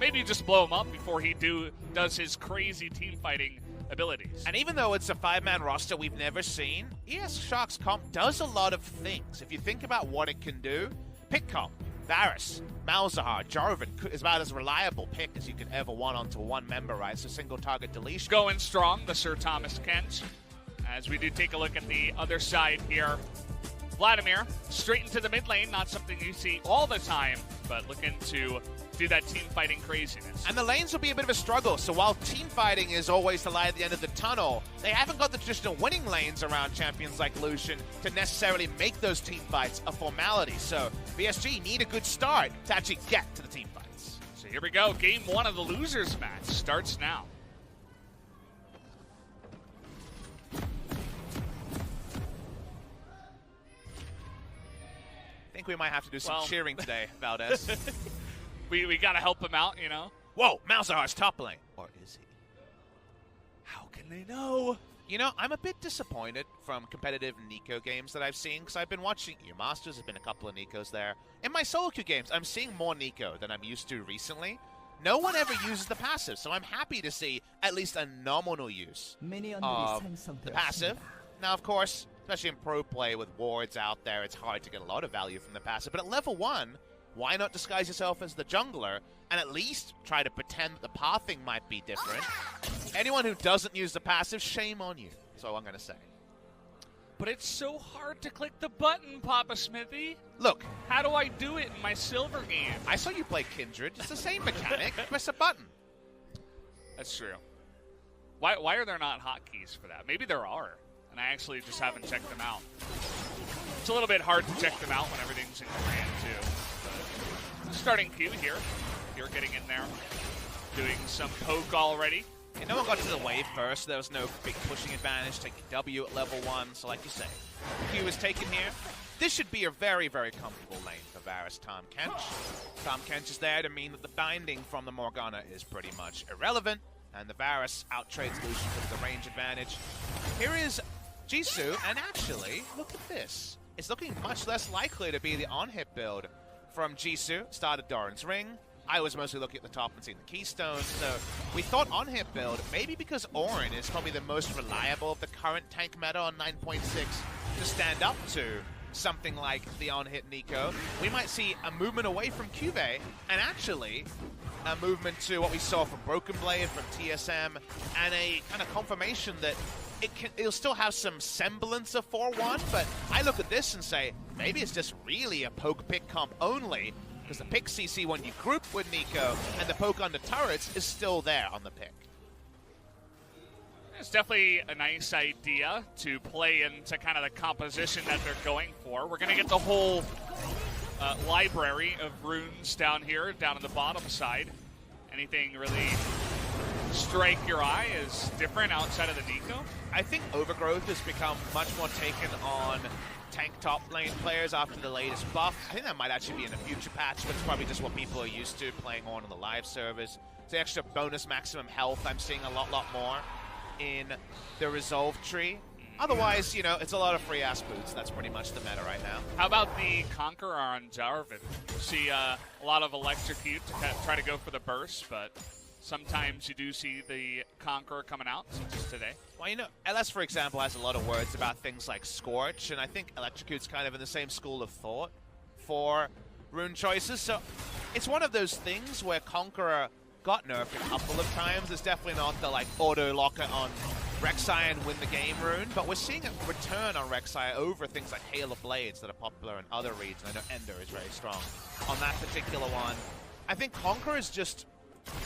maybe just blow him up before he does his crazy team fighting abilities. And even though it's a 5-man roster we've never seen, ES Shark's comp does a lot of things. If you think about what it can do, pick comp, Varus, Malzahar, Jarvan is about as reliable pick as you could ever want onto one member, right? So single target deletion. Going strong, the Sir Thomas Kent. As we do take a look at the other side here. Vladimir, straight into the mid lane, not something you see all the time, but looking to do that team fighting craziness. And the lanes will be a bit of a struggle, so while team fighting is always the light at the end of the tunnel, they haven't got the traditional winning lanes around champions like Lucian to necessarily make those team fights a formality. So VSG need a good start to actually get to the team fights. So here we go, game 1 of the losers match starts now. I think we might have to do some cheering today, Valdez. we got to help him out, you know. Whoa, Malzahar's top lane. Or is he? How can they know? You know, I'm a bit disappointed from competitive Nico games that I've seen, because I've been watching your Masters, there's been a couple of Nicos there. In my solo queue games, I'm seeing more Nico than I'm used to recently. No one ever uses the passive, so I'm happy to see at least a nominal use of the passive. Now, of course, especially in pro play with wards out there, it's hard to get a lot of value from the passive. But at level 1, why not disguise yourself as the jungler and at least try to pretend that the pathing might be different? Anyone who doesn't use the passive, shame on you. That's all I'm going to say. But it's so hard to click the button, Papa Smithy. Look. How do I do it in my silver game? I saw you play Kindred. It's the same mechanic. Press a button. That's true. Why are there not hotkeys for that? Maybe there are, and I actually just haven't checked them out. It's a little bit hard to check them out when everything's in command, too. But starting queue here. You're getting in there, doing some poke already. Yeah, no one got to the wave first. There was no big pushing advantage, taking W at level 1. So like you say, Q is taken here. This should be a very, very comfortable lane for Varus Tahm Kench. Tahm Kench is there to mean that the binding from the Morgana is pretty much irrelevant, and the Varus outtrades Lucian with the range advantage. Here is Jisoo, and actually, look at this. It's looking much less likely to be the on-hit build from Jisoo. Started Doran's Ring. I was mostly looking at the top and seeing the Keystone, so we thought on-hit build, maybe because Auron is probably the most reliable of the current tank meta on 9.6 to stand up to something like the on-hit Nico. We might see a movement away from Cube, and actually a movement to what we saw from Broken Blade, from TSM, and a kind of confirmation that it'll still have some semblance of 4-1, but I look at this and say, maybe it's just really a poke pick comp only, because the pick CC when you group with Nico and the poke on the turrets is still there on the pick. It's definitely a nice idea to play into kind of the composition that they're going for. We're going to get the whole library of runes down here, down on the bottom side. Anything really strike your eye as different outside of the Nico? I think Overgrowth has become much more taken on tank top lane players after the latest buff. I think that might actually be in a future patch, but it's probably just what people are used to playing on the live servers. It's the extra bonus maximum health I'm seeing a lot more in the Resolve tree. Otherwise, you know, it's a lot of free-ass boots. That's pretty much the meta right now. How about the Conqueror on Jarvan? See a lot of electrocute to try to go for the burst, but sometimes you do see the Conqueror coming out, such as today. Well, you know, LS, for example, has a lot of words about things like Scorch, and I think Electrocute's kind of in the same school of thought for rune choices. So it's one of those things where Conqueror got nerfed a couple of times. It's definitely not the, like, auto-locker on Rek'Sai and win the game rune, but we're seeing a return on Rek'Sai over things like Hail of Blades that are popular in other regions. I know Ender is very strong on that particular one. I think Conqueror is just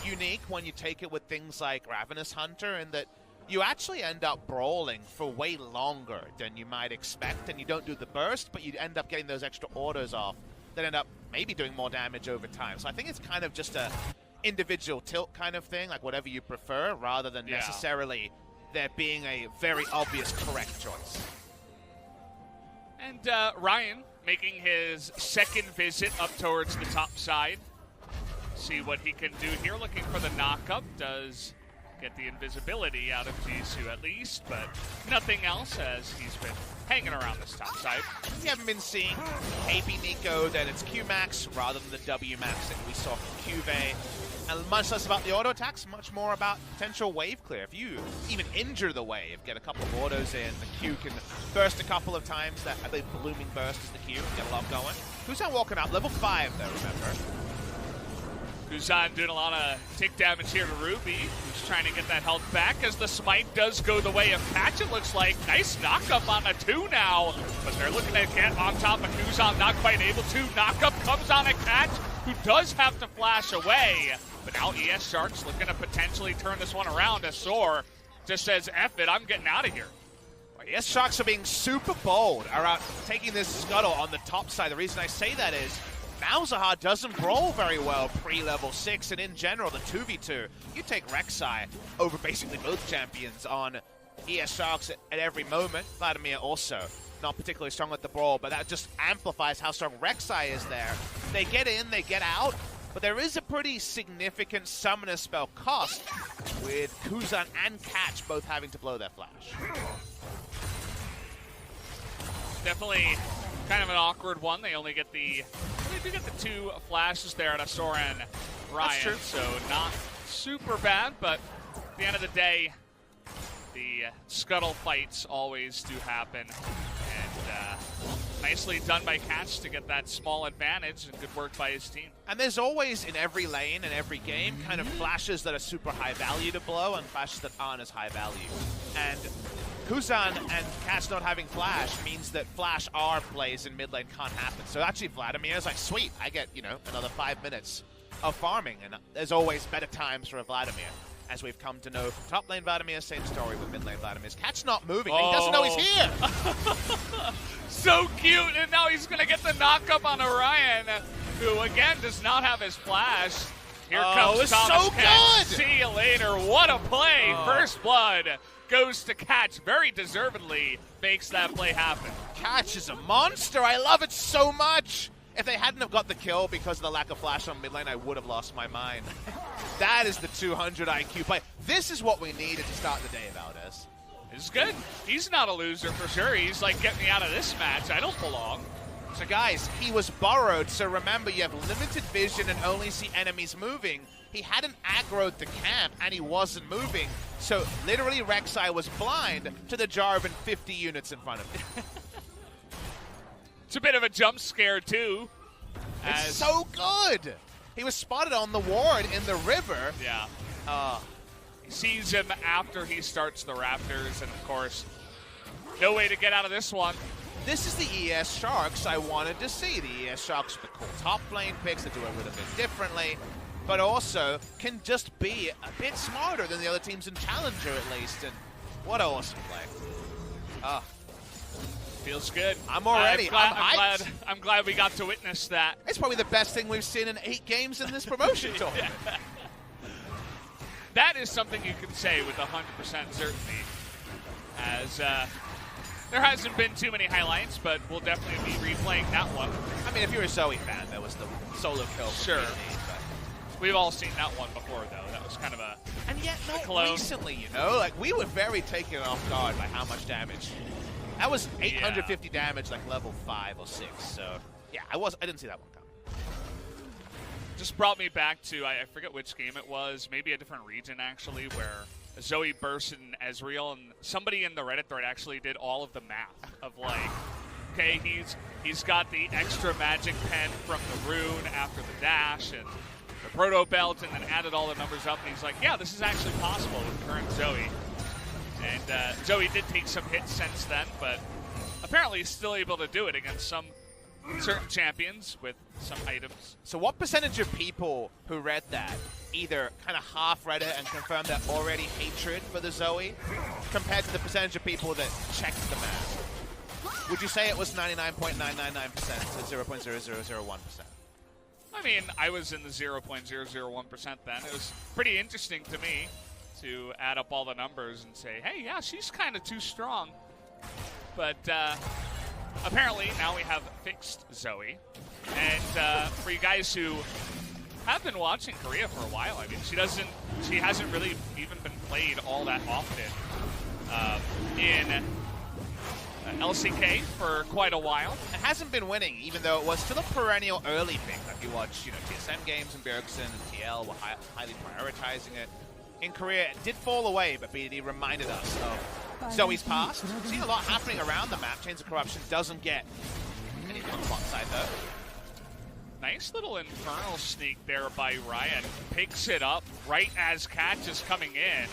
unique when you take it with things like Ravenous Hunter, in that you actually end up brawling for way longer than you might expect, and you don't do the burst, but you end up getting those extra orders off that end up maybe doing more damage over time. So I think it's kind of just a individual tilt kind of thing, like whatever you prefer, rather than necessarily there being a very obvious correct choice. And Ryan making his second visit up towards the top side. See what he can do here, looking for the knock-up. Does get the invisibility out of Jisoo at least, but nothing else as he's been hanging around this top side. We haven't been seeing AP Nico, then it's Q Max rather than the W Max that we saw from Cuvee. And much less about the auto attacks, much more about potential wave clear. If you even injure the wave, get a couple of autos in, the Q can burst a couple of times. That I believe blooming burst is the Q, get a lot going. Kuzan walking out, level 5 though, remember. Kuzan doing a lot of tick damage here to Ruby, who's trying to get that health back as the smite does go the way of Catch, it looks like. Nice knock-up on a 2 now, but they're looking to get on top of Kuzan, not quite able to. Knock-up comes on a Catch, who does have to flash away. But now ES Sharks looking to potentially turn this one around as Soar just says, F it, I'm getting out of here. ES Sharks are being super bold around taking this scuttle on the top side. The reason I say that is Malzahar doesn't roll very well pre-level 6, and in general, the 2v2, you take Rek'Sai over basically both champions on ES Sharks at every moment. Vladimir also not particularly strong at the brawl, but that just amplifies how strong Rek'Sai is there. They get in, they get out, but there is a pretty significant summoner spell cost with Kuzan and Catch both having to blow their flash. Definitely kind of an awkward one. They only get they do get the 2 flashes there at Asura and Ryan, so not super bad, but at the end of the day, the scuttle fights always do happen. And nicely done by Catch to get that small advantage, and good work by his team. And there's always, in every lane, in every game, kind of flashes that are super high value to blow and flashes that aren't as high value. And Kuzan and Catch not having flash means that flash R plays in mid lane can't happen. So actually Vladimir is like, sweet, I get, you know, another 5 minutes of farming. And there's always better times for a Vladimir. As we've come to know from top lane Vladimir, same story with mid lane Vladimir's. Catch not moving, and he doesn't know he's here! So cute, and now he's gonna get the knock-up on Orion, who again does not have his flash. Here comes Thomas so Catch. good! See you later, what a play! First blood goes to Catch, very deservedly makes that play happen. Catch is a monster, I love it so much! If they hadn't have got the kill because of the lack of flash on mid lane, I would have lost my mind. That is the 200 IQ play. This is what we needed to start the day, Valdez. This is good. He's not a loser for sure. He's like, get me out of this match. I don't belong. So guys, he was burrowed, so remember you have limited vision and only see enemies moving. He hadn't aggroed the camp and he wasn't moving, so literally Rek'Sai was blind to the Jarvan 50 units in front of him. It's a bit of a jump scare too. It's so good! He was spotted on the ward in the river. Yeah. He sees him after he starts the Raptors, and of course, no way to get out of this one. This is the ES Sharks I wanted to see. The ES Sharks with the cool top lane picks that do it a little bit differently, but also can just be a bit smarter than the other teams in Challenger at least. And what an awesome play. Feels good. I'm hyped. I'm glad we got to witness that. It's probably the best thing we've seen in 8 games in this promotion tournament. That is something you can say with 100% certainty, as there hasn't been too many highlights, but we'll definitely be replaying that one. I mean, if you're a Zoe fan, that was the solo kill. Sure. We've all seen that one before, though. That was kind of a And yet, not clone. recently, you know? Like, we were very taken off guard by how much damage. That was 850 damage, like level 5 or 6. So, yeah, I didn't see that one coming. Just brought me back to, I forget which game it was, maybe a different region, actually, where Zoe burst in Ezreal, and somebody in the Reddit thread actually did all of the math of, like, okay, he's got the extra magic pen from the rune after the dash, and the proto belt, and then added all the numbers up, and he's like, yeah, this is actually possible with current Zoe. And Zoe did take some hits since then, but apparently he's still able to do it against some certain champions with some items. So what percentage of people who read that either kind of half read it and confirmed their already hatred for the Zoe compared to the percentage of people that checked the math? Would you say it was 99.999% to 0.0001%? I mean, I was in the 0.001% then. It was pretty interesting to me to add up all the numbers and say, hey, yeah, she's kind of too strong. But apparently now we have fixed Zoe. And for you guys who have been watching Korea for a while. I mean, she hasn't really even been played all that often in LCK for quite a while. It hasn't been winning, even though it was still a perennial early pick. Like you watch, TSM games and Bjergsen and TL were highly prioritizing it. In Korea, it did fall away, but BD reminded us of Zoe's past. We've seen a lot happening around the map. Chains of Corruption doesn't get anything on the bot side, though. Nice little infernal sneak there by Ryan. Picks it up right as Catch is coming in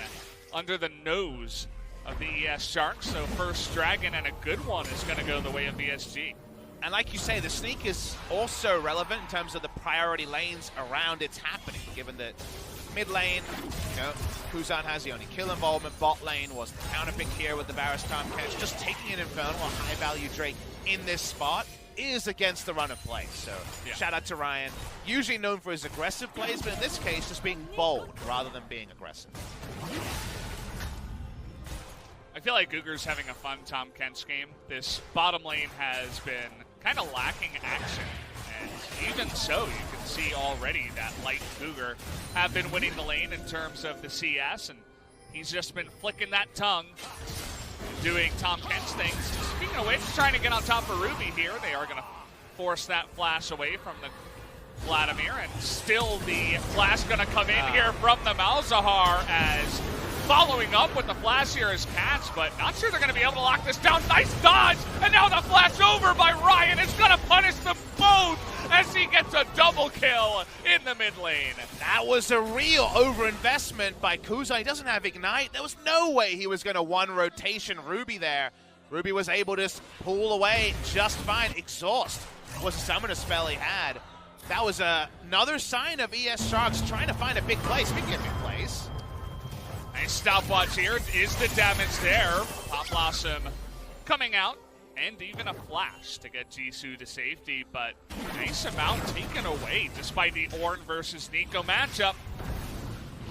under the nose of the ES Sharks. So first Dragon, and a good one, is going to go the way of VSG. And like you say, the sneak is also relevant in terms of the priority lanes around it's happening, given that mid lane, Kuzan has the only kill involvement. Bot lane was the counter pick here with the Varus Time Catch. Just taking an Infernal, a high-value Drake in this spot is against the run of play. So shout out to Ryan. Usually known for his aggressive plays, but in this case, just being bold rather than being aggressive. I feel like Guger's having a fun Tom Kent's game. This bottom lane has been kind of lacking action. And even so, you can see already that Light and Guger have been winning the lane in terms of the CS, and he's just been flicking that tongue, doing Tom Kent's things. Speaking of which, trying to get on top of Ruby here. They are going to force that flash away from the Vladimir, and still the flash going to come in here from the Malzahar, as following up with the flash here is Catch, but not sure they're going to be able to lock this down. Nice dodge, and now the flash over by Ryan is going to punish them both as he gets a double kill in the mid lane. That was a real overinvestment by Kuzan. He doesn't have Ignite. There was no way he was going to one rotation Ruby there. Ruby was able to pull away just fine. Exhaust was the summoner spell he had. That was another sign of ES Sharks trying to find a big place. Speaking of big place, nice stopwatch here. Is the damage there? Pop Blossom coming out, and even a flash to get Jisoo to safety, but nice amount taken away despite the Ornn versus Nico matchup.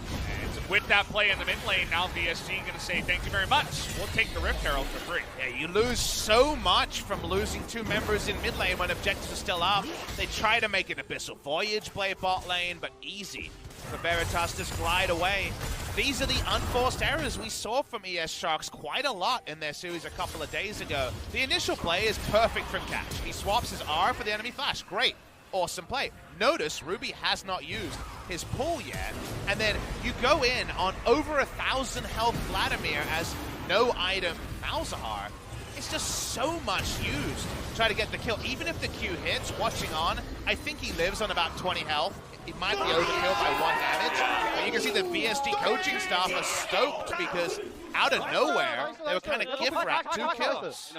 And with that play in the mid lane, now VSG going to say thank you very much. We'll take the Rift Herald for free. Yeah, you lose so much from losing two members in mid lane when objectives are still up. They try to make an Abyssal Voyage play bot lane, but easy for Veritas to glide away. These are the unforced errors we saw from ES Sharks quite a lot in their series a couple of days ago. The initial play is perfect from Catch. He swaps his R for the enemy flash. Great. Awesome play. Notice Ruby has not used his pull yet, and then you go in on over 1,000 health Vladimir as no item Malzahar. It's just so much used to try to get the kill. Even if the Q hits, watching on, I think he lives on about 20 health. It might be overkill by 1 damage. But you can see the VSG coaching staff are stoked because out of nowhere, they were kind of gift wrapped 2 kills.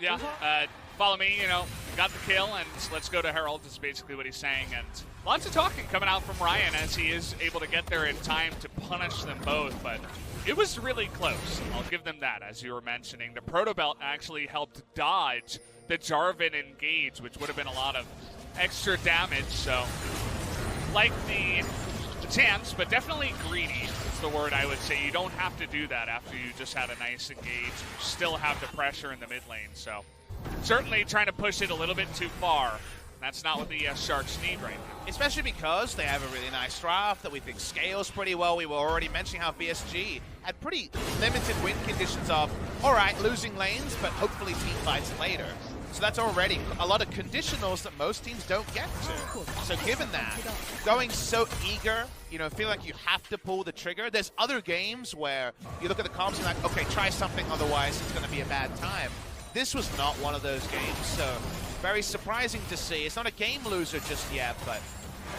Yeah, follow me, got the kill, and let's go to Herald is basically what he's saying. And lots of talking coming out from Ryan as he is able to get there in time to punish them both. But it was really close. I'll give them that, as you were mentioning. The Proto Belt actually helped dodge the Jarvan engage, which would have been a lot of extra damage. So, like the chance, but definitely greedy is the word I would say. You don't have to do that after you just had a nice engage. You still have the pressure in the mid lane. So, certainly trying to push it a little bit too far. That's not what the Sharks need right now. Especially because they have a really nice draft that we think scales pretty well. We were already mentioning how VSG had pretty limited win conditions of, all right, losing lanes, but hopefully team fights later. So that's already a lot of conditionals that most teams don't get to. So given that, going so eager, feel like you have to pull the trigger. There's other games where you look at the comps and like, okay, try something, otherwise it's going to be a bad time. This was not one of those games, so very surprising to see. It's not a game loser just yet, but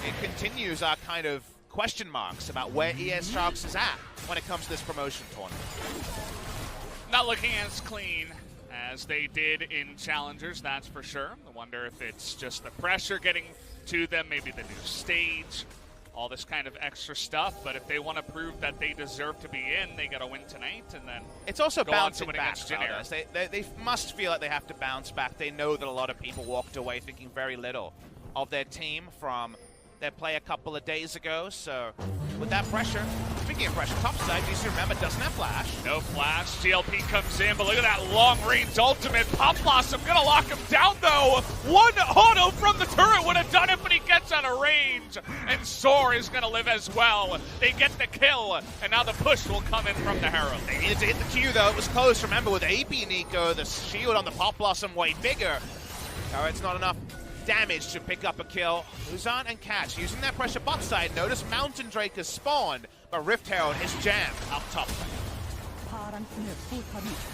it continues our kind of question marks about where ES Sharks is at when it comes to this promotion tournament. Not looking as clean as they did in Challengers, that's for sure. I wonder if it's just the pressure getting to them, maybe the new stage, all this kind of extra stuff. But if they want to prove that they deserve to be in, they got to win tonight, and then it's also bouncing back. They must feel like they have to bounce back. They know that a lot of people walked away thinking very little of their team from their play a couple of days ago. So with that pressure, picking up pressure topside. DC, remember, doesn't have flash. No flash. GLP comes in, but look at that long-range ultimate. Pop Blossom gonna lock him down, though. One auto from the turret would have done it, but he gets out of range. And Soar is gonna live as well. They get the kill, and now the push will come in from the Herald. They needed to hit the Q, though. It was close. Remember, with AP Nico, the shield on the Pop Blossom way bigger. It's not enough damage to pick up a kill. Kuzan and Catch using that pressure bot side. Notice Mountain Drake has spawned, but Rift Herald is jammed up top.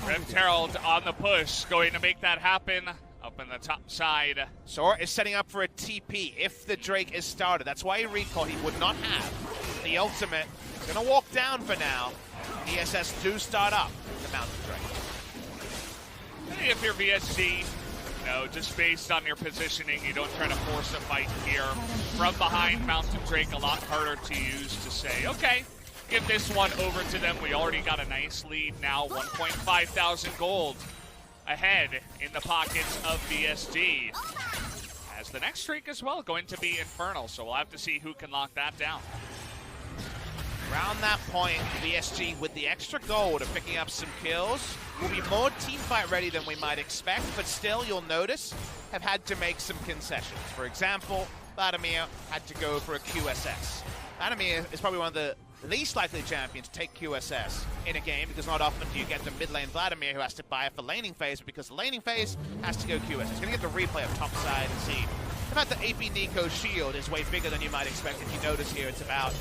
Rift Herald on the push, going to make that happen up in the top side. Soar is setting up for a TP if the Drake is started. That's why he recalled. He would not have the ultimate. Gonna walk down for now. ESS do start up the Mountain Drake. I think if you're VSG, just based on your positioning, you don't try to force a fight here. From behind, Mountain Drake a lot harder to use to say, okay, give this one over to them. We already got a nice lead now, 1.5 thousand gold ahead in the pockets of VSG. As the next streak as well going to be Infernal, so we'll have to see who can lock that down. Around that point, VSG with the extra gold of picking up some kills will be more teamfight ready than we might expect, but still, you'll notice, have had to make some concessions. For example, Vladimir had to go for a QSS. Vladimir is probably one of the least likely champions to take QSS in a game, because not often do you get the mid lane Vladimir who has to buy it for laning phase, because the laning phase has to go QSS. He's going to get the replay of top side and see. In fact, the AP Nico shield is way bigger than you might expect. If you notice here, it's about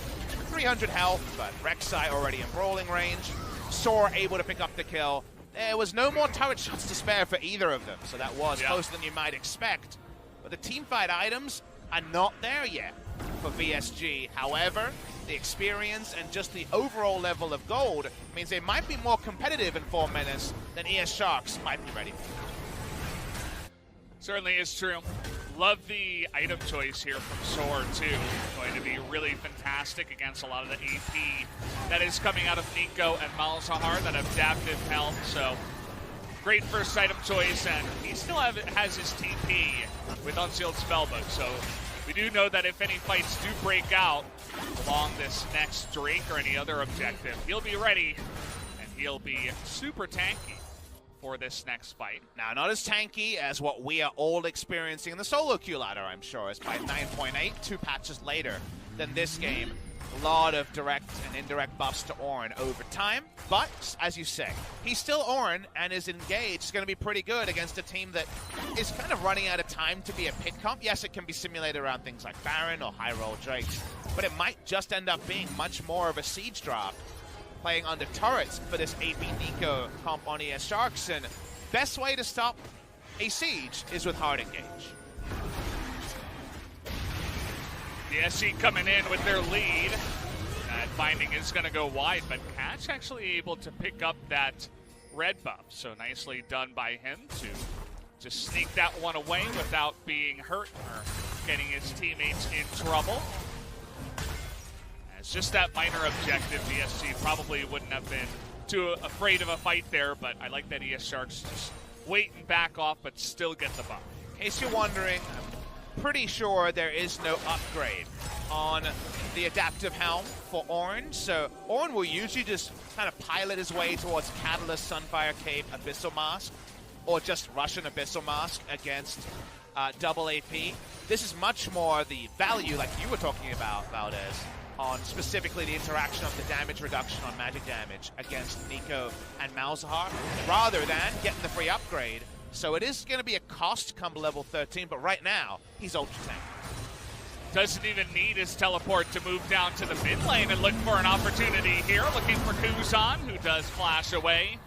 300 health, but Rek'Sai already in brawling range. Soar able to pick up the kill. There was no more turret shots to spare for either of them, so that was closer than you might expect. But the teamfight items are not there yet for VSG. However, the experience and just the overall level of gold means they might be more competitive in 4 minutes than ES Sharks might be ready for. Certainly is true. Love the item choice here from Soar, too. Going to be really fantastic against a lot of the AP that is coming out of Nico and Malzahar, that adaptive health. So, great first item choice, and he still has his TP with Unsealed Spellbook. So, we do know that if any fights do break out along this next Drake or any other objective, he'll be ready, and he'll be super tanky for this next fight. Now, not as tanky as what we are all experiencing in the solo queue ladder, I'm sure. It's by 9.8, 2 patches later than this game. A lot of direct and indirect buffs to Ornn over time, but, as you say, he's still Ornn and is engaged. It's going to be pretty good against a team that is kind of running out of time to be a pick comp. Yes, it can be simulated around things like Baron or high roll Drakes, but it might just end up being much more of a siege drop, playing under turrets for this AP Nico comp on ES Sharks, and best way to stop a siege is with hard engage. The SC coming in with their lead. That finding is going to go wide, but Catch actually able to pick up that red buff, so nicely done by him to just sneak that one away without being hurt or getting his teammates in trouble. It's just that minor objective. VSG probably wouldn't have been too afraid of a fight there, but I like that ES Sharks just wait and back off, but still get the buff. In case you're wondering, I'm pretty sure there is no upgrade on the adaptive helm for Ornn, so Ornn will usually just kind of pilot his way towards Catalyst, Sunfire Cape, Abyssal Mask, or just Russian Abyssal Mask against double AP. This is much more the value, like you were talking about, Valdez, on specifically the interaction of the damage reduction on magic damage against Nico and Malzahar, rather than getting the free upgrade. So it is going to be a cost come level 13, but right now, he's ultra tank. Doesn't even need his teleport to move down to the mid lane and look for an opportunity here. Looking for Kuzan, who does flash away.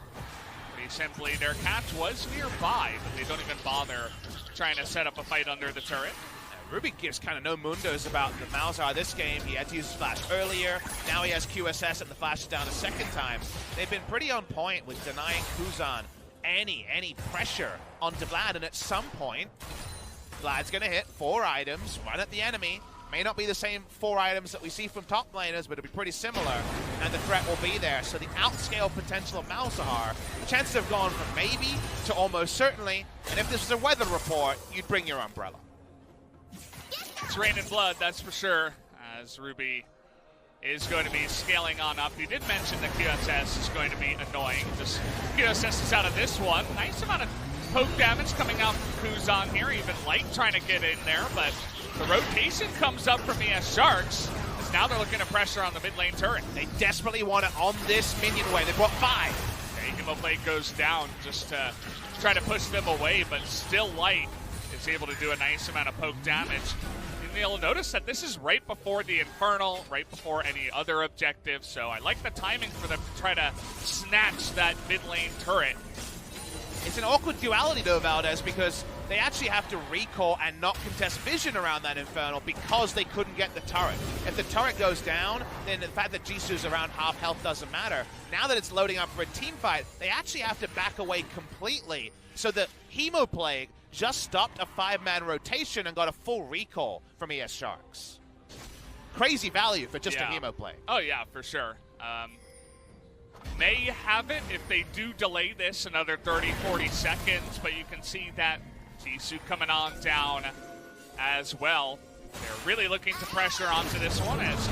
Pretty simply, their catch was nearby, but they don't even bother trying to set up a fight under the turret. Ruby gives kind of no mundos about the Malzahar this game. He had to use his flash earlier. Now he has QSS and the flash is down a second time. They've been pretty on point with denying Kuzan any pressure onto Vlad, and at some point, Vlad's going to hit 4 items, run at the enemy. May not be the same 4 items that we see from top laners, but it'll be pretty similar, and the threat will be there. So the outscale potential of Malzahar, chances have gone from maybe to almost certainly, and if this was a weather report, you'd bring your umbrella. It's raining blood, that's for sure, as Ruby is going to be scaling on up. You did mention that QSS is going to be annoying. Just QSS is out of this one. Nice amount of poke damage coming out from Kuzan here. Even Light trying to get in there, but the rotation comes up from ES Sharks. As now they're looking to pressure on the mid lane turret. They desperately want it on this minion wave. They brought 5. Blade goes down just to try to push them away, but still Light is able to do a nice amount of poke damage. And you'll notice that this is right before the Infernal, right before any other objective, so I like the timing for them to try to snatch that mid lane turret. It's an awkward duality though, Valdez, because they actually have to recall and not contest vision around that Infernal because they couldn't get the turret. If the turret goes down, then the fact that Jisoo's around half health doesn't matter. Now that it's loading up for a team fight, they actually have to back away completely. So the Hemoplague just stopped a 5-man rotation and got a full recall from ES Sharks. Crazy value for just a Hemoplague. Oh yeah, for sure. May have it if they do delay this another 30-40 seconds, but you can see that Jisoo coming on down as well. They're really looking to pressure onto this one as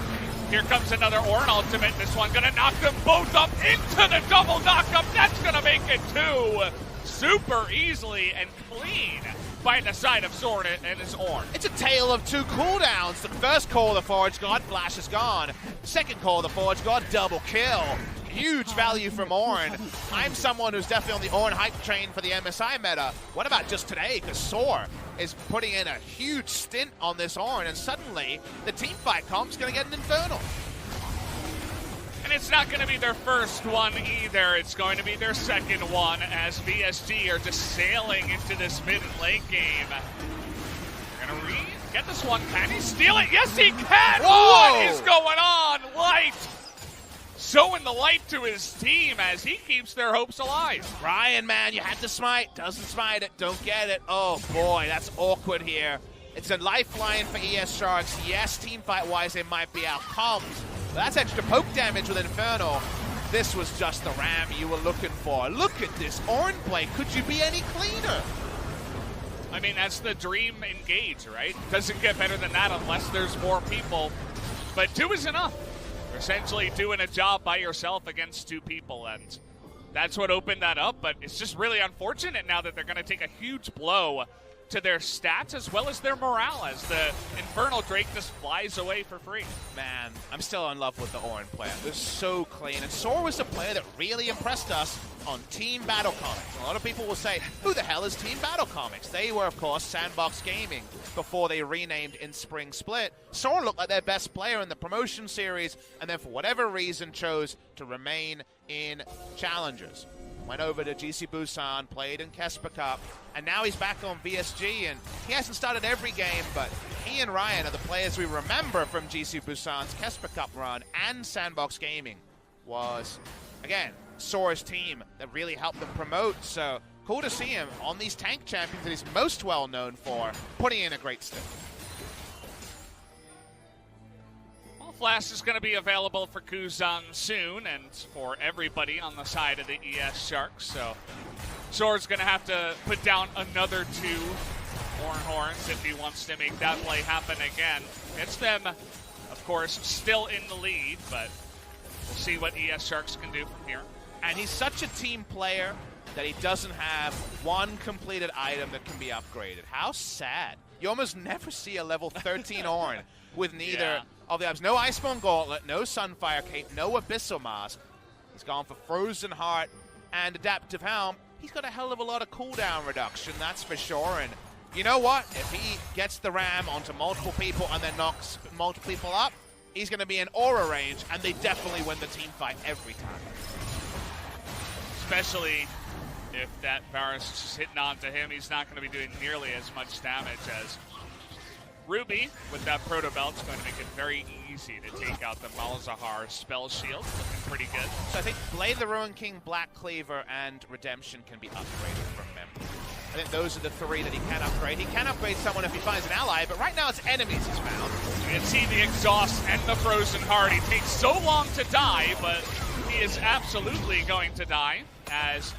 here comes another Ornn ultimate. This one gonna knock them both up into the double knockup. That's gonna make it 2 super easily and clean by the side of Soren and his Ornn. It's a tale of 2 cooldowns. The first call of the Forge God, Flash is gone. Second call of the Forge God, double kill. Huge value from Ornn. I'm someone who's definitely on the Ornn hype train for the MSI meta. What about just today? Because Soar is putting in a huge stint on this Ornn, and suddenly the teamfight comp's going to get an Infernal. And it's not going to be their first one either. It's going to be their second one as VSG are just sailing into this mid and late game. They're going to get this one. Can he steal it? Yes, he can! Whoa! What is going on? Light showing the light to his team as he keeps their hopes alive. Ryan, man, you had to smite. Doesn't smite it. Don't get it. Oh, boy, that's awkward here. It's a lifeline for ES Sharks. Yes, teamfight-wise, they might be outcomed. But that's extra poke damage with Infernal. This was just the ram you were looking for. Look at this Ornn play. Could you be any cleaner? I mean, that's the dream engage, right? Doesn't get better than that unless there's more people. But 2 is enough. You're essentially doing a job by yourself against 2 people, and that's what opened that up. But it's just really unfortunate now that they're going to take a huge blow to their stats as well as their morale as the Infernal Drake just flies away for free. Man, I'm still in love with the Ornn player. They're so clean. And Soar was the player that really impressed us on Team Battle Comics. A lot of people will say, who the hell is Team Battle Comics? They were, of course, Sandbox Gaming before they renamed in Spring Split. Soar looked like their best player in the promotion series and then for whatever reason chose to remain in Challengers. Went over to GC Busan, played in Kesper Cup, and now he's back on VSG, and he hasn't started every game, but he and Ryan are the players we remember from GC Busan's Kesper Cup run, and Sandbox Gaming was, again, Sora's team that really helped them promote, so cool to see him on these tank champions that he's most well known for, putting in a great stint. Flash is going to be available for Kuzan soon and for everybody on the side of the ES Sharks. So Soar's going to have to put down another 2 Ornn Horns if he wants to make that play happen again. It's them, of course, still in the lead, but we'll see what ES Sharks can do from here. And he's such a team player that he doesn't have one completed item that can be upgraded. How sad. You almost never see a level 13 Ornn with neither of the items. No Iceborne Gauntlet, no Sunfire Cape, no Abyssal Mask. He's gone for Frozen Heart and Adaptive Helm. He's got a hell of a lot of cooldown reduction, that's for sure. And you know what? If he gets the ram onto multiple people and then knocks multiple people up, he's going to be in aura range, and they definitely win the team fight every time. Especially if that Varus is just hitting onto him, he's not going to be doing nearly as much damage as Ruby with that Proto Belt. Is going to make it very easy to take out the Malzahar spell shield. Looking pretty good. So I think Blade the Ruin King, Black Cleaver, and Redemption can be upgraded from memory. I think those are the 3 that he can upgrade. He can upgrade someone if he finds an ally, but right now it's enemies he's found. You can see the exhaust and the Frozen Heart. He takes so long to die, but he is absolutely going to die as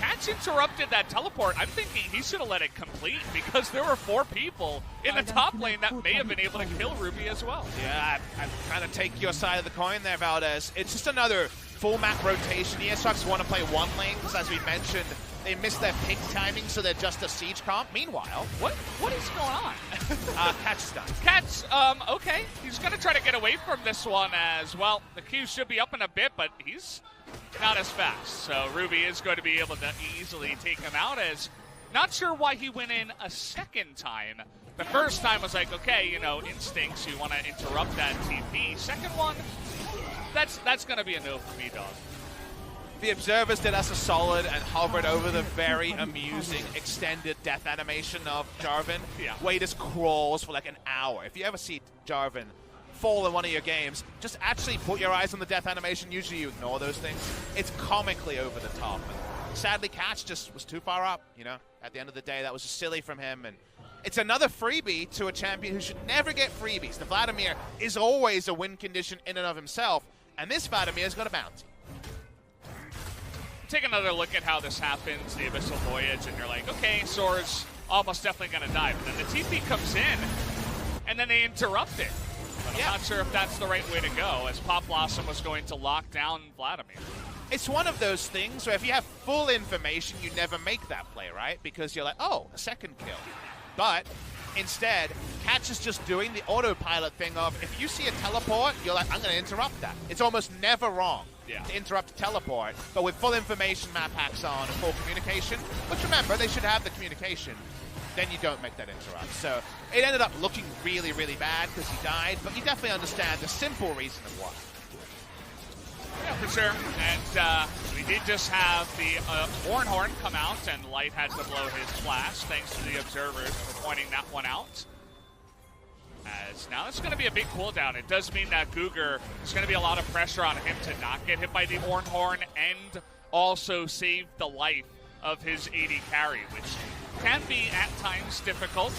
Catch interrupted that teleport, I'm thinking he should have let it complete because there were 4 people in the top lane that may have been able to kill Ruby as well. Yeah, I kind of take your side of the coin there, Valdez. It's just another full map rotation. ESX want to play one lane because, as we mentioned, they missed their pick timing, so they're just a siege comp. Meanwhile, what is going on? Catch is done. Catch, okay. He's going to try to get away from this one as well. The Q should be up in a bit, but he's not as fast. So Ruby is going to be able to easily take him out. As not sure why he went in a second time. The first time was like, okay, you know, instincts, you want to interrupt that TP. Second one, that's going to be a no for me, dog. The observers did us a solid and hovered over the very amusing extended death animation of Jarvan. Yeah. Where he just crawls for like an hour. If you ever see Jarvan fall in one of your games, just actually put your eyes on the death animation. Usually you ignore those things. It's comically over the top. And sadly, Catch just was too far up, you know. At the end of the day, that was just silly from him. And it's another freebie to a champion who should never get freebies. The Vladimir is always a win condition in and of himself. And this Vladimir's got a bounty. Take another look at how this happens, the Abyssal Voyage, and you're like, okay, Sora's almost definitely going to die. But then the TP comes in, and then they interrupt it. But I'm not sure if that's the right way to go, as Pop Blossom was going to lock down Vladimir. It's one of those things where if you have full information, you never make that play, right? Because you're like, oh, a second kill. But instead, Catch is just doing the autopilot thing of, if you see a teleport, you're like, I'm going to interrupt that. It's almost never wrong to interrupt a teleport, but with full information, map hacks on, and full communication, which remember, they should have the communication, then you don't make that interrupt. So it ended up looking really, really bad because he died, but you definitely understand the simple reason of why. Yeah, for sure. And we did just have the Horn come out, and Light had to blow his flash, thanks to the observers for pointing that one out. As now it's going to be a big cooldown. It does mean that Cougar, there's going to be a lot of pressure on him to not get hit by the Horn and also save the life of his AD carry, which can be at times difficult.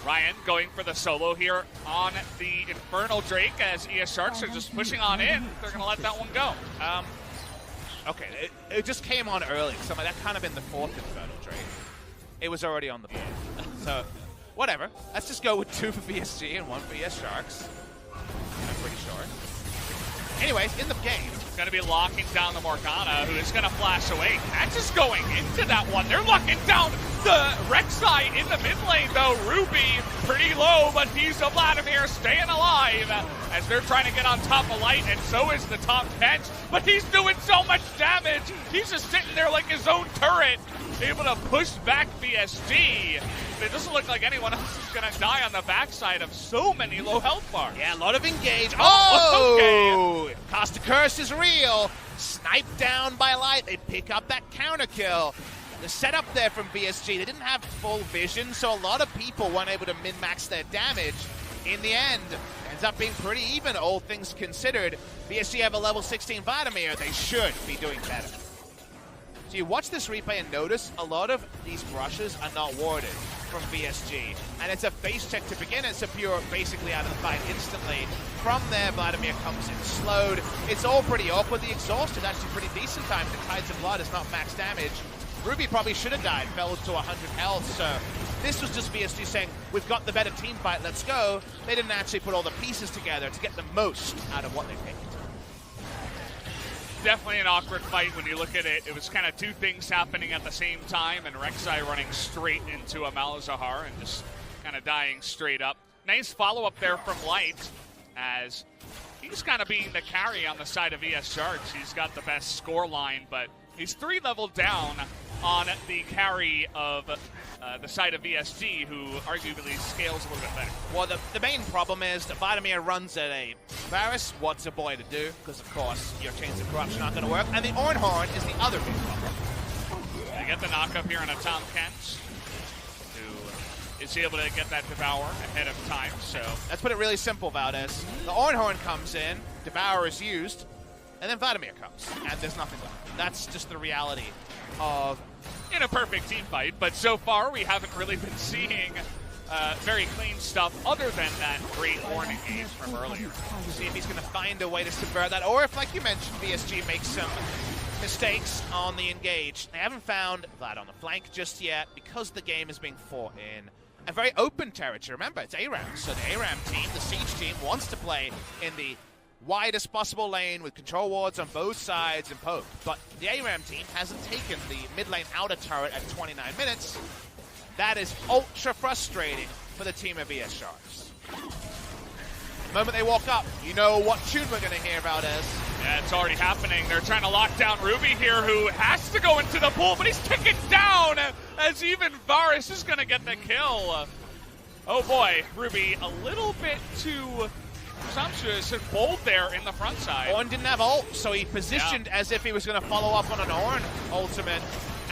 Ryan going for the solo here on the Infernal Drake as ES Sharks are just pushing on in. They're going to let that one go. Okay, it just came on early. So that kind of been the 4th Infernal Drake. It was already on the board. So, whatever. Let's just go with 2 for VSG and 1 for ES Sharks. I'm pretty sure. Anyways, in the game, going to be locking down the Morgana, who is going to flash away. Catch is going into that one. They're locking down the Rek'Sai in the mid lane, though. Ruby pretty low, but he's a Vladimir staying alive as they're trying to get on top of Light, and so is the top bench. But he's doing so much damage. He's just sitting there like his own turret, able to push back VSG. It doesn't look like anyone else is going to die on the backside of so many low health bars. Yeah, a lot of engage. Oh! Okay. Cost of Curse is real. Sniped down by Light. They pick up that counter kill. The setup there from VSG, they didn't have full vision, so a lot of people weren't able to min-max their damage. In the end, ends up being pretty even, all things considered. VSG have a level 16 Vladimir. They should be doing better. So you watch this replay and notice a lot of these brushes are not warded from VSG. And it's a face check to begin. It's a pure basically out of the fight instantly. From there, Vladimir comes in slowed. It's all pretty awkward. The exhaust is actually pretty decent time. The Tides of Blood is not max damage. Ruby probably should have died, fell to 100 health. So this was just VSG saying, we've got the better team fight, let's go. They didn't actually put all the pieces together to get the most out of what they picked. Definitely an awkward fight when you look at it. It was kind of 2 things happening at the same time, and Rek'Sai running straight into a Malzahar and just kind of dying straight up. Nice follow-up there from Light, as he's kind of being the carry on the side of ES Sharks. He's got the best score line, but he's 3 level down on the carry of the side of VSG, who arguably scales a little bit better. Well, the main problem is that Vladimir runs at a Varus. What's a boy to do? Because, of course, your chains of corruption aren't going to work. And the Horn is the other big problem. They get the knock-up here on a Tom Kent, who is able to get that Devour ahead of time. So let's put it really simple, Valdez. The Horn comes in, Devour is used, and then Vladimir comes, and there's nothing left. That's just the reality of in a perfect team fight, but so far we haven't really been seeing very clean stuff other than that great Horn engage from earlier. See if he's going to find a way to subvert that, or if, like you mentioned, VSG makes some mistakes on the engage. They haven't found Vlad on the flank just yet because the game is being fought in a very open territory. Remember, it's ARAM, so the ARAM team, the Siege team, wants to play in the widest possible lane with control wards on both sides and poke. But the ARAM team hasn't taken the mid lane outer turret at 29 minutes. That is ultra frustrating for the team of VS Sharks. The moment they walk up, you know what tune we're going to hear about as. Yeah, it's already happening. They're trying to lock down Ruby here, who has to go into the pool, but he's taken down as even Varus is going to get the kill. Oh boy, Ruby a little bit too presumptuous and bold there in the front side. Ornn didn't have ult, so he positioned as if he was going to follow up on an Ornn ultimate,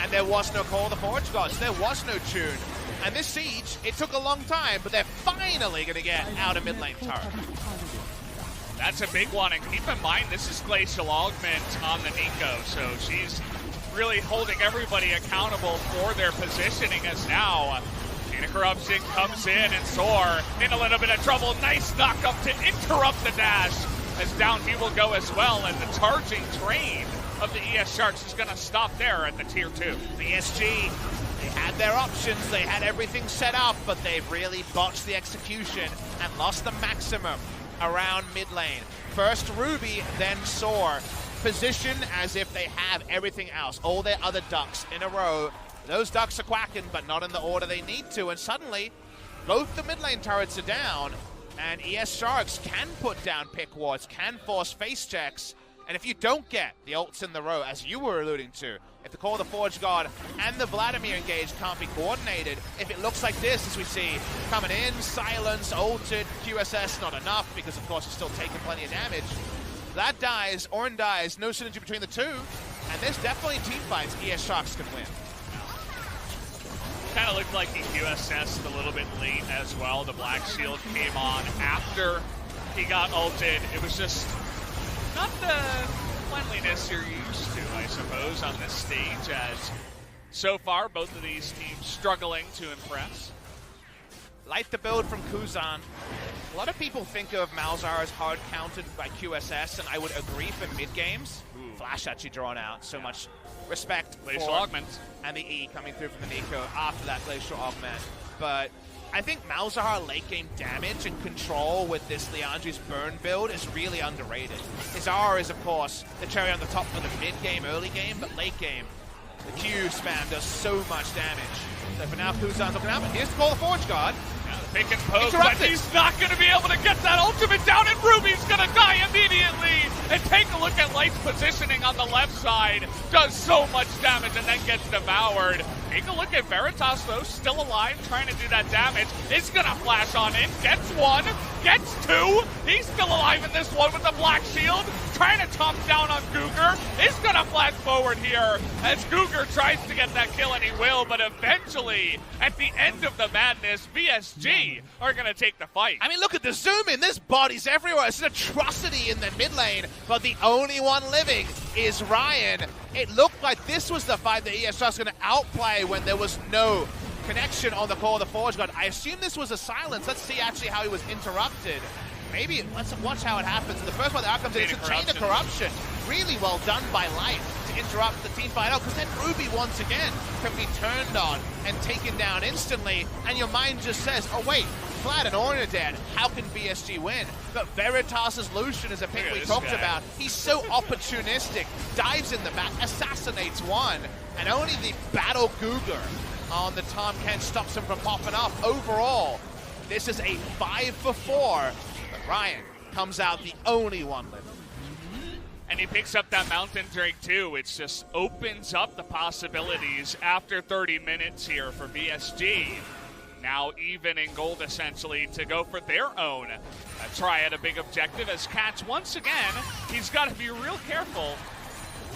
and there was no Call of the Forge Gods. There was no tune. And this Siege, it took a long time, but they're finally going to get out of mid lane turret. That's a big one, and keep in mind, this is Glacial Augment on the Nico, so she's really holding everybody accountable for their positioning as now Corruption comes in, and Soar in a little bit of trouble. Nice knock up to interrupt the dash, as down he will go as well, and the charging train of the ES Sharks is going to stop there at the tier 2. VSG, they had their options, they had everything set up, but they've really botched the execution and lost the maximum around mid lane. First Ruby, then Soar. Position as if they have everything else, all their other ducks in a row. Those ducks are quacking, but not in the order they need to, and suddenly both the mid lane turrets are down, and ES Sharks can put down pick wards, can force face checks, and if you don't get the ults in the row, as you were alluding to, if the Call of the Forge God and the Vladimir engage can't be coordinated, if it looks like this, as we see, coming in, silence, ulted, QSS not enough, because of course it's still taking plenty of damage. That dies, Ornn dies, no synergy between the two, and there's definitely team fights ES Sharks can win. Kind of looked like he QSS'd a little bit late as well. The Black Shield came on after he got ulted. It was just not the cleanliness you're used to, I suppose, on this stage, as so far both of these teams struggling to impress. Like the build from Kuzan. A lot of people think of Malzahar as hard counted by QSS, and I would agree for mid games. Flash actually drawn out, so much respect Glacial for Augment. And the E coming through from the Nico after that Glacial Augment. But I think Malzahar late game damage and control with this Liandry's burn build is really underrated. His R is, of course, the cherry on the top for the mid game, early game, but late game, the Q spam does so much damage. So for now, Kuzan's looking out, but here's the Call of Forge God. Pick and poke, but he's not going to be able to get that ultimate down, and Ruby's going to die immediately. And take a look at Light's positioning on the left side. Does so much damage and then gets devoured. Take a look at Veritas, though, still alive, trying to do that damage. Is going to flash on in, gets one, gets two. He's still alive in this one with the Black Shield. Trying to top down on Cougar. Is going to flash forward here as Cougar tries to get that kill, and he will, but eventually, at the end of the madness, VSG are going to take the fight. I mean, look at the zoom in. There's bodies everywhere. It's an atrocity in the mid lane, but the only one living is Ryan. It looked like this was the fight that ES was going to outplay when there was no connection on the Call of the Forge God. I assume this was a silence. Let's see actually how he was interrupted. Maybe, let's watch how it happens. The first one that outcomes is a chain of corruption. Really well done by Light to interrupt the team fight out, because then Ruby once again can be turned on and taken down instantly, and your mind just says, oh wait, Vlad and Ornn are dead. How can VSG win? But Veritas' Lucian is a pick we talked about. He's so opportunistic, dives in the back, assassinates one, and only the Battle Cougar on the Tahm Kench stops him from popping up. Overall, this is a 5-for-4. Ryan comes out the only one living. And he picks up that Mountain Drake too, which just opens up the possibilities after 30 minutes here for VSG. Now even in gold, essentially, to go for their own try at a big objective, as Catch, once again, he's got to be real careful.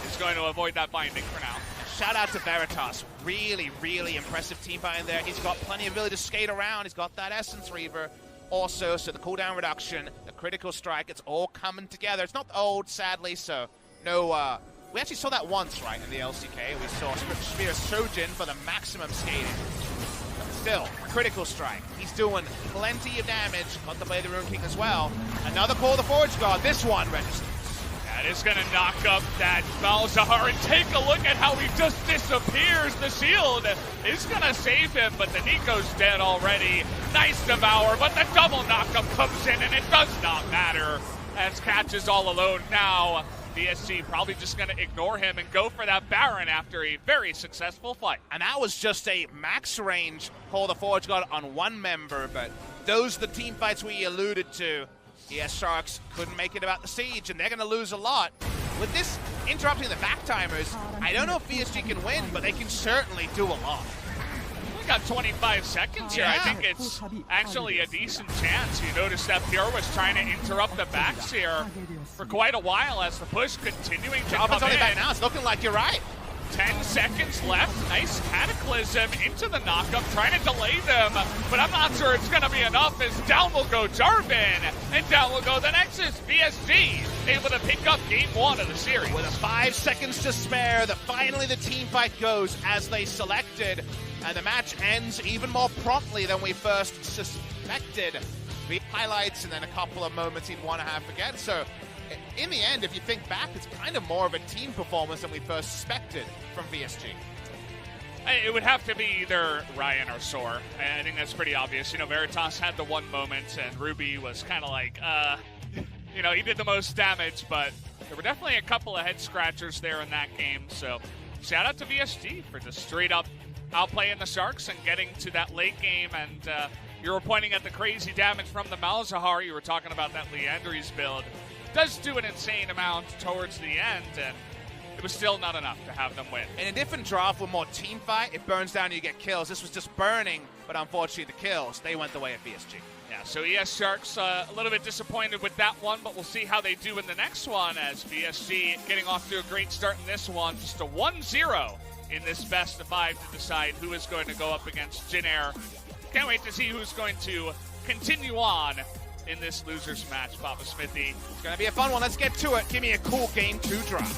He's going to avoid that binding for now. Shout out to Veritas. Really, really impressive team fight in there. He's got plenty of ability to skate around. He's got that Essence Reaver. Also, so the cooldown reduction, the critical strike, it's all coming together. It's not old, sadly, so no, we actually saw that once, right, in the LCK. We saw Spear Shojin for the maximum skating. But still, critical strike. He's doing plenty of damage. Got the Blade of the Rune King as well. Another Call of the Forge God. This one registers. That is going to knock up that Malzahar, and take a look at how he just disappears. The shield is going to save him, but the Nico's dead already. Nice devour, but the double knockup comes in, and it does not matter as Catch is all alone now. VSG probably just going to ignore him and go for that Baron after a very successful fight. And that was just a max range Hall of the Forge God on one member, but those are the team fights we alluded to. ES Sharks couldn't make it about the siege, and they're going to lose a lot. With this interrupting the back timers, I don't know if VSG can win, but they can certainly do a lot. We got 25 seconds here. Yeah. I think it's actually a decent chance. You notice that Pure was trying to interrupt the backs here for quite a while as the push continuing to come It's only in. back now. It's looking like you're right. 10 seconds left. Nice Cataclysm into the knockup, trying to delay them, but I'm not sure it's going to be enough as down will go Jarvan, and down will go the Nexus. VSG able to pick up game 1 of the series. With 5 seconds to spare, finally the team fight goes as they selected, and the match ends even more promptly than we first suspected. The highlights and then a couple of moments he'd want to have forget. So in the end, if you think back, it's kind of more of a team performance than we first suspected from VSG. It would have to be either Ryan or Soar. I think that's pretty obvious. You know, Veritas had the one moment, and Ruby was kind of like, you know, he did the most damage, but there were definitely a couple of head scratchers there in that game. So shout out to VSG for just straight up outplaying the Sharks and getting to that late game. And you were pointing at the crazy damage from the Malzahar. You were talking about that Leandry's build. Does do an insane amount towards the end, and it was still not enough to have them win. In a different draft with more team fight, it burns down and you get kills. This was just burning, but unfortunately the kills, they went the way of VSG. Yeah, so ES Sharks a little bit disappointed with that one, but we'll see how they do in the next one as VSG getting off to a great start in this one. Just a 1-0 in this best of 5 to decide who is going to go up against Jin Air. Can't wait to see who's going to continue on in this losers match, Papa Smithy. It's going to be a fun one. Let's get to it. Give me a cool game 2 drop.